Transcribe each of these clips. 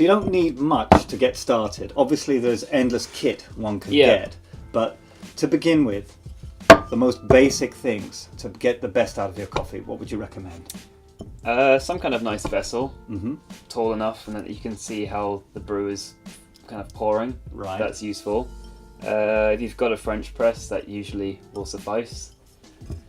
So you don't need much to get started. Obviously there's endless kit one can get, but to begin with, the most basic things to get the best out of your coffee, what would you recommend? Some kind of nice vessel, tall enough and that you can see how the brew is kind of pouring. Right. That's useful. If you've got a French press, that usually will suffice.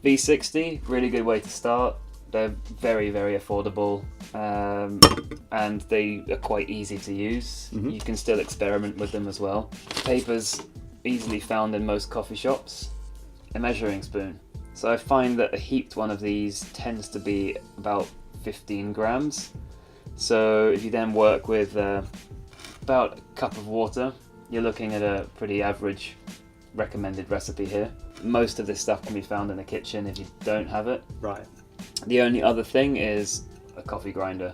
V60, really good way to start. They're very, very affordable, and they are quite easy to use. You can still experiment with them as well. Paper's easily found in most coffee shops. A measuring spoon. So I find that a heaped one of these tends to be about 15 grams. So if you then work with about a cup of water, you're looking at a pretty average recommended recipe here. Most of this stuff can be found in the kitchen if you don't have it. Right. The only other thing is a coffee grinder.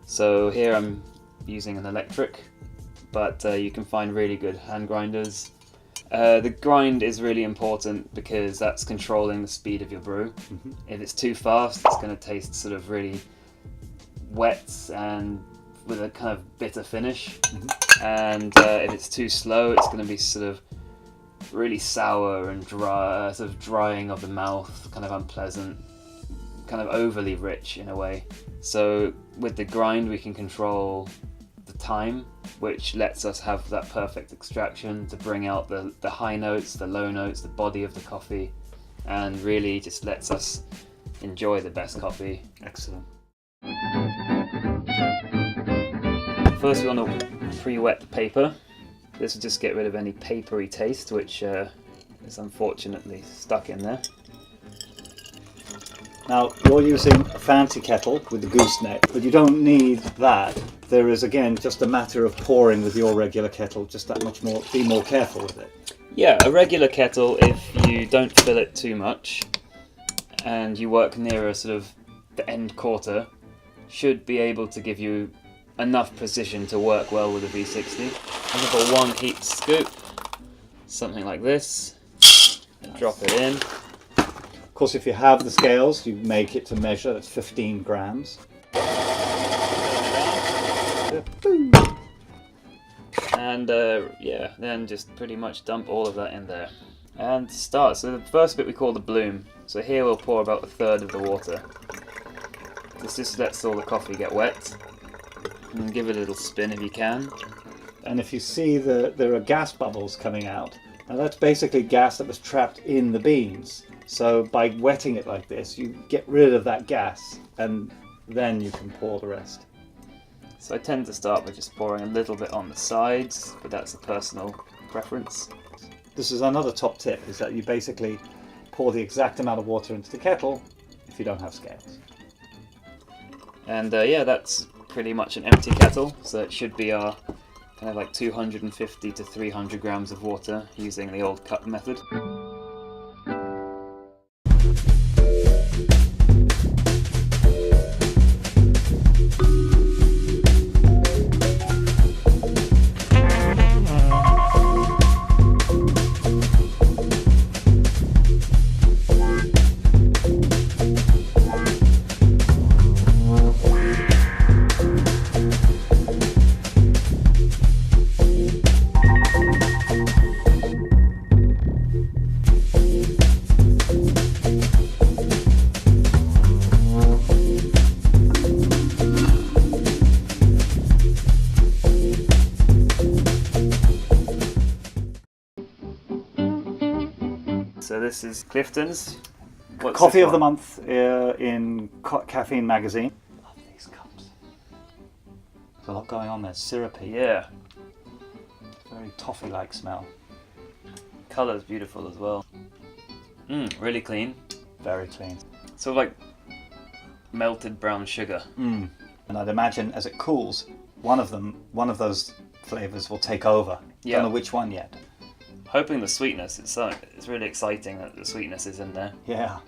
So here I'm using an electric, but you can find really good hand grinders. The grind is really important because that's controlling the speed of your brew. If it's too fast, it's going to taste sort of really wet and with a kind of bitter finish. And if it's too slow, it's going to be sort of really sour and dry, sort of drying of the mouth, kind of unpleasant, kind of overly rich in a way. So with the grind, we can control the time, which lets us have that perfect extraction to bring out the high notes, the low notes, the body of the coffee, and really just lets us enjoy the best coffee. Excellent. First we want to pre-wet the paper. This will just get rid of any papery taste, which is unfortunately stuck in there. Now, you're using a fancy kettle with the gooseneck, but you don't need that. There is, again, just a matter of pouring with your regular kettle, just that much more, be more careful with it. Yeah, a regular kettle, if you don't fill it too much, and you work near a sort of the end quarter, should be able to give you enough precision to work well with a V60. I'm going to put one heaped scoop, something like this, and drop it in. Of course, if you have the scales, you make it to measure. That's 15 grams. And yeah, then just pretty much dump all of that in there. And start. So the first bit we call the bloom. So here we'll pour about a third of the water. This just lets all the coffee get wet. And give it a little spin if you can. And if you see there are gas bubbles coming out, now that's basically gas that was trapped in the beans. So by wetting it like this, you get rid of that gas, and then you can pour the rest. So I tend to start by just pouring a little bit on the sides, but that's a personal preference. This is another top tip, is that you basically pour the exact amount of water into the kettle if you don't have scales. And yeah, that's pretty much an empty kettle, so it should be our kind of like 250 to 300 grams of water using the old cup method. So this is Clifton's. What's Coffee of the month in Caffeine magazine. Love these cups. There's a lot going on there. Syrupy. Yeah. Very toffee-like smell. Colour's beautiful as well. Really clean. Very clean. Sort of like melted brown sugar. And I'd imagine as it cools, one of those flavours will take over. Yeah. Don't know which one yet. Hoping the sweetness, it's really exciting that the sweetness is in there. Yeah.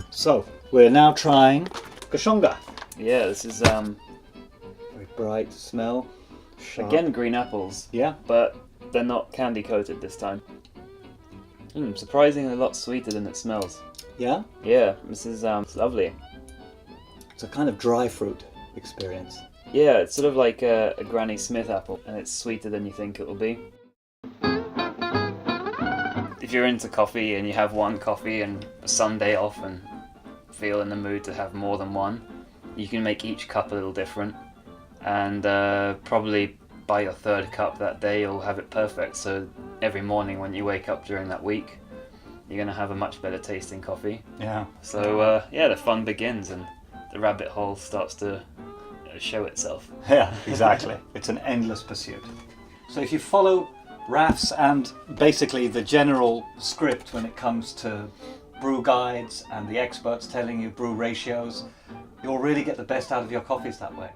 So, we're now trying Kashonga. Yeah, this is Very bright smell. Sharp. again green apples. Yeah. But they're not candy coated this time. Surprisingly a lot sweeter than it smells. Yeah? Yeah, this is lovely. It's a kind of dry fruit. experience. Yeah, it's sort of like a Granny Smith apple, and it's sweeter than you think it will be. If you're into coffee and you have one coffee and a Sunday off and feel in the mood to have more than one, you can make each cup a little different, and probably by your third cup that day you'll have it perfect. So every morning when you wake up during that week, you're going to have a much better tasting coffee. Yeah. So the fun begins and the rabbit hole starts to show itself. Yeah, exactly. It's an endless pursuit. So if you follow Raf's and basically the general script when it comes to brew guides and the experts telling you brew ratios, you'll really get the best out of your coffees that way.